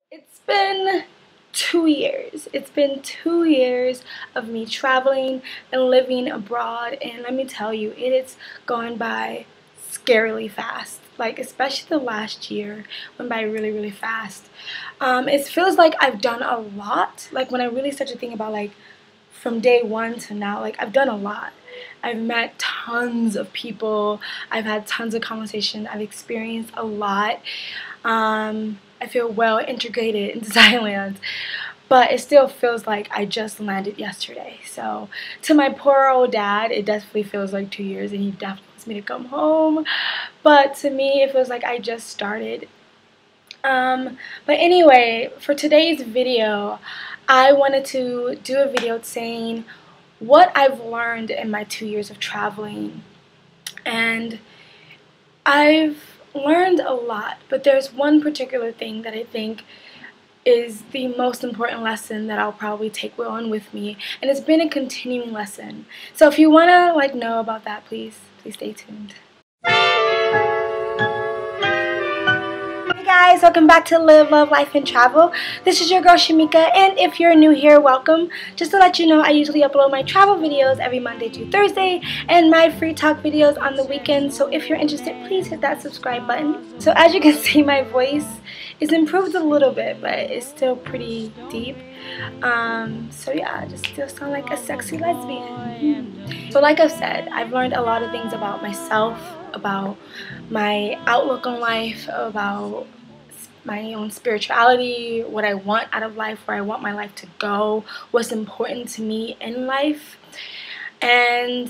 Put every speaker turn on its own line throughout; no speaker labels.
It's been 2 years. It's been 2 years of me traveling and living abroad, and let me tell you, it has gone by scarily fast. Like, especially the last year went by really, really fast. It feels like I've done a lot. Like, when I really start to think about, like, from day one to now, like, I've done a lot. I've met tons of people. I've had tons of conversation. I've experienced a lot. I feel well integrated into Thailand, but it still feels like I just landed yesterday. So to my poor old dad, it definitely feels like 2 years, and he definitely wants me to come home. But to me, it feels like I just started. But anyway, for today's video, I wanted to do a video saying what I've learned in my 2 years of traveling. And I've learned a lot, but there's one particular thing that I think is the most important lesson that I'll probably take on with me, and it's been a continuing lesson. So if you want to know about that, please stay tuned. Hey guys, welcome back to Live, Love, Life, and Travel. This is your girl Shamika, and if you're new here, welcome. Just to let you know, I usually upload my travel videos every Monday to Thursday and my free talk videos on the weekends. So if you're interested, please hit that subscribe button. So as you can see, my voice is improved a little bit, but it's still pretty deep. So yeah, I just still sound like a sexy lesbian. So like I've said, I've learned a lot of things about myself, about my outlook on life, about my own spirituality, what I want out of life, where I want my life to go, what's important to me in life. And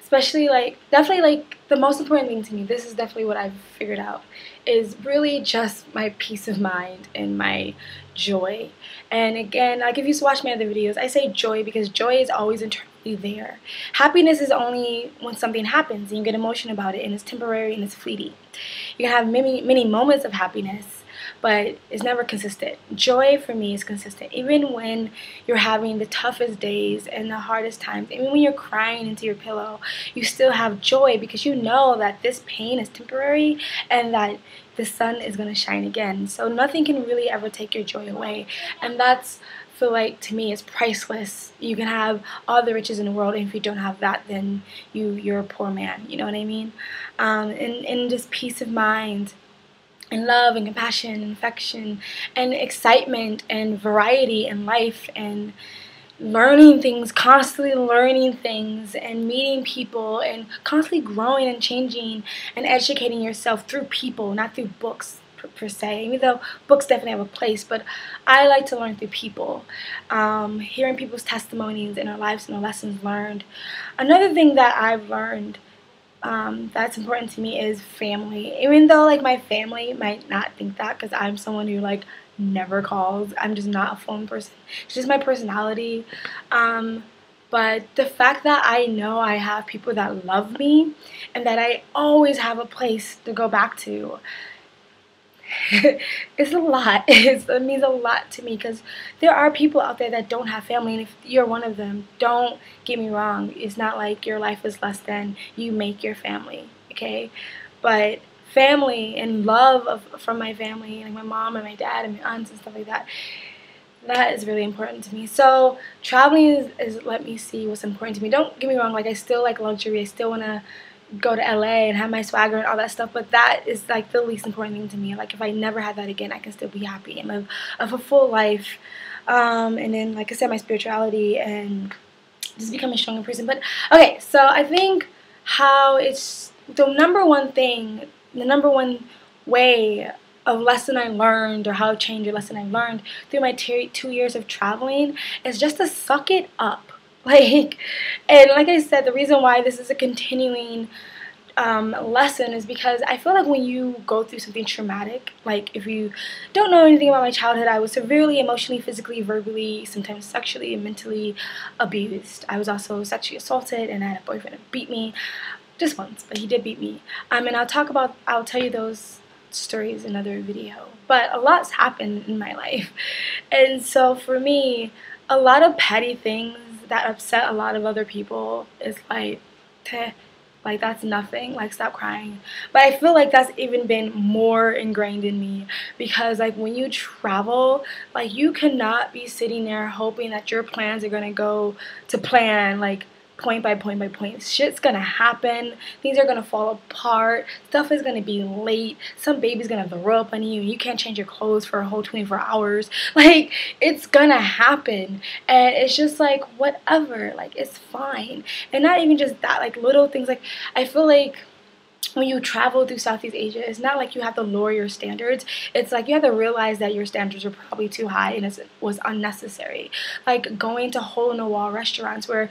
especially definitely the most important thing to me, this is definitely what I've figured out, is really just my peace of mind and my joy. And again, like if you watch my other videos, I say joy because joy is always internally there. Happiness is only when something happens and you get emotional about it, and it's temporary and it's fleeting. You can have many moments of happiness, but it's never consistent. Joy for me is consistent. Even when you're having the toughest days and the hardest times, even when you're crying into your pillow, you still have joy because you know that this pain is temporary and that the sun is going to shine again. So nothing can really ever take your joy away. And that's, feel like, to me, is priceless. You can have all the riches in the world, and if you don't have that, then you're a poor man. You know what I mean? And just peace of mind, and love and compassion and affection and excitement and variety in life, and learning things, constantly learning things and meeting people and constantly growing and changing and educating yourself through people, not through books per se, even though books definitely have a place, but I like to learn through people, hearing people's testimonies in their lives and the lessons learned. Another thing that I've learned that's important to me is family. Even though my family might not think that, because I'm someone who never calls. I'm just not a phone person. It's just my personality. But the fact that I know I have people that love me and that I always have a place to go back to, it's a lot. It means a lot to me, because there are people out there that don't have family, and if you're one of them, don't get me wrong, it's not like your life is less than. You make your family, okay? But family and love from my family, like my mom and my dad and my aunts and stuff like that, that is really important to me. So traveling is let me see what's important to me. Don't get me wrong, I still like luxury. I still want to go to LA and have my swagger and all that stuff, but that is the least important thing to me. If I never had that again, I can still be happy and live a full life. And then, like I said, my spirituality and just becoming a stronger person. But okay, so I think how it's the number one thing, the number one way of lesson I learned, or how I've changed a lesson I learned through my 2 years of traveling, is just to suck it up. And like I said, the reason why this is a continuing lesson is because I feel like when you go through something traumatic, if you don't know anything about my childhood, I was severely emotionally, physically, verbally, sometimes sexually and mentally abused. I was also sexually assaulted, and I had a boyfriend who beat me just once, but he did beat me. And I'll tell you those stories in another video. But a lot's happened in my life, and so for me, a lot of petty things that upset a lot of other people is Like, that's nothing. Like, stop crying. But I feel like that's even been more ingrained in me, because like when you travel, like you cannot be sitting there hoping that your plans are gonna go to plan, like point by point by point. Shit's gonna happen, things are gonna fall apart, stuff is gonna be late, some baby's gonna throw up on you, you can't change your clothes for a whole 24 hours. Like, it's gonna happen, and it's just like whatever, like it's fine. And not even just that, like little things. Like, I feel like when you travel through Southeast Asia, it's not like you have to lower your standards. It's like you have to realize that your standards are probably too high and it was unnecessary. Like going to hole-in-the-wall restaurants where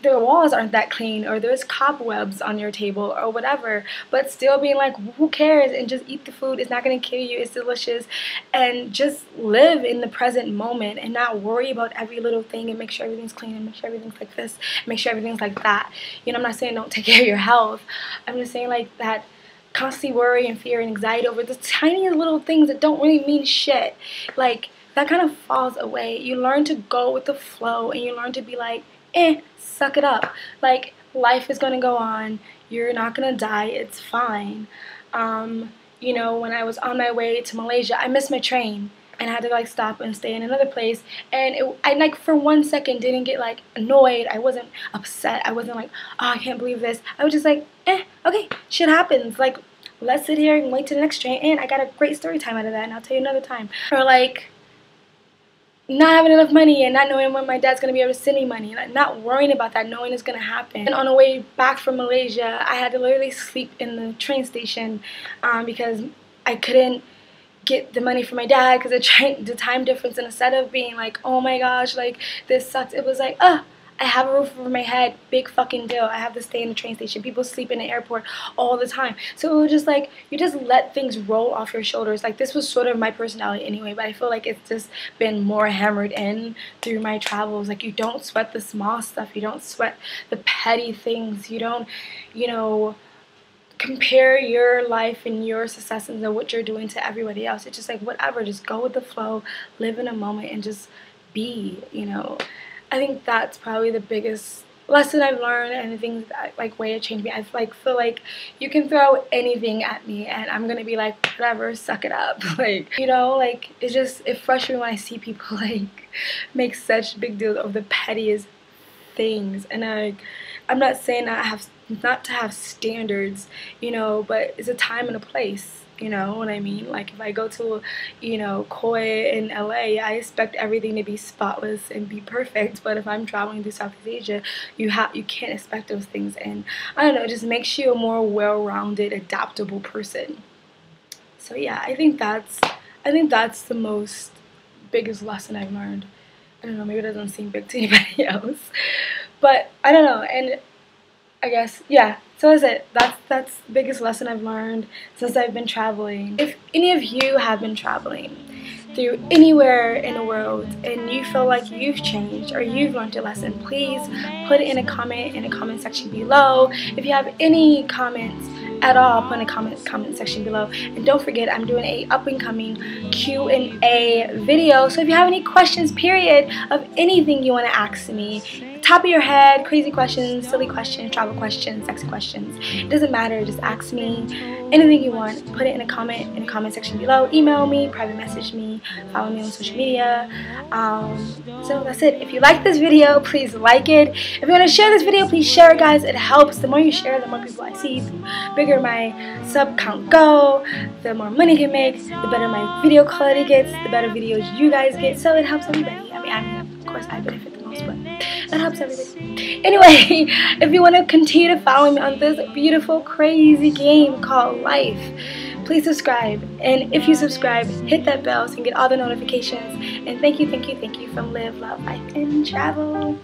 the walls aren't that clean, or there's cobwebs on your table or whatever, but still being like, who cares, and just eat the food. It's not going to kill you, it's delicious. And just live in the present moment and not worry about every little thing, and make sure everything's clean, and make sure everything's like this, make sure everything's like that. You know, I'm not saying don't take care of your health. I'm just saying like that constantly worry and fear and anxiety over the tiny little things that don't really mean shit, like that kind of falls away. You learn to go with the flow, and you learn to be like, suck it up. Like, life is gonna go on. You're not gonna die. It's fine. You know, when I was on my way to Malaysia, I missed my train, and I had to like stop and stay in another place. And I like for 1 second didn't get like annoyed. I wasn't upset. I wasn't like, oh, I can't believe this. I was just like, okay, shit happens. Like, let's sit here and wait till the next train. And I got a great story time out of that, and I'll tell you another time. Or like, not having enough money and not knowing when my dad's going to be able to send me money. Like, not worrying about that, knowing it's going to happen. And on the way back from Malaysia, I had to literally sleep in the train station because I couldn't get the money from my dad because the time difference. And instead of being like, oh my gosh, like this sucks, it was like, I have a roof over my head, big fucking deal. I have to stay in the train station. People sleep in the airport all the time. So it was just like, you just let things roll off your shoulders. Like, this was sort of my personality anyway, but I feel like it's just been more hammered in through my travels. Like, you don't sweat the small stuff. You don't sweat the petty things. You don't, you know, compare your life and your successes and what you're doing to everybody else. It's just like, whatever, just go with the flow, live in a moment, and just be, you know. I think that's probably the biggest lesson I've learned, and the things that like way it changed me. I like feel like you can throw anything at me and I'm gonna be like, whatever, suck it up. Like, you know, like it frustrates me when I see people like make such big deals over the pettiest things. And I'm not saying that not to have standards, you know, but it's a time and a place. You know what I mean? Like, if I go to, you know, Koi in LA, I expect everything to be spotless and be perfect. But if I'm traveling through Southeast Asia, you can't expect those things. And I don't know, it just makes you a more well-rounded, adaptable person. So yeah, I think that's the biggest lesson I've learned. I don't know, maybe it doesn't seem big to anybody else, but I don't know. And I guess, yeah, so that's it. That's the biggest lesson I've learned since I've been traveling. If any of you have been traveling through anywhere in the world and you feel like you've changed or you've learned a lesson, please put it in a comment section below. If you have any comments at all, put in a comment section below. And don't forget, I'm doing a up-and-coming Q&A video. So if you have any questions, period, of anything you want to ask me, top of your head, crazy questions, silly questions, travel questions, sexy questions, it doesn't matter, just ask me anything you want. Put it in a comment section below. Email me, private message me, follow me on social media. So that's it. If you like this video, please like it. If you want to share this video, please share it, guys. It helps. The more you share, the more people I see, the bigger my sub count go, the more money I can make, the better my video quality gets, the better videos you guys get. So it helps everybody. I mean, of course I benefit the most, but that helps everybody. Anyway, if you want to continue to follow me on this beautiful, crazy game called life, please subscribe. And if you subscribe, hit that bell so you can get all the notifications. And thank you from Live, Love, Life, and Travel.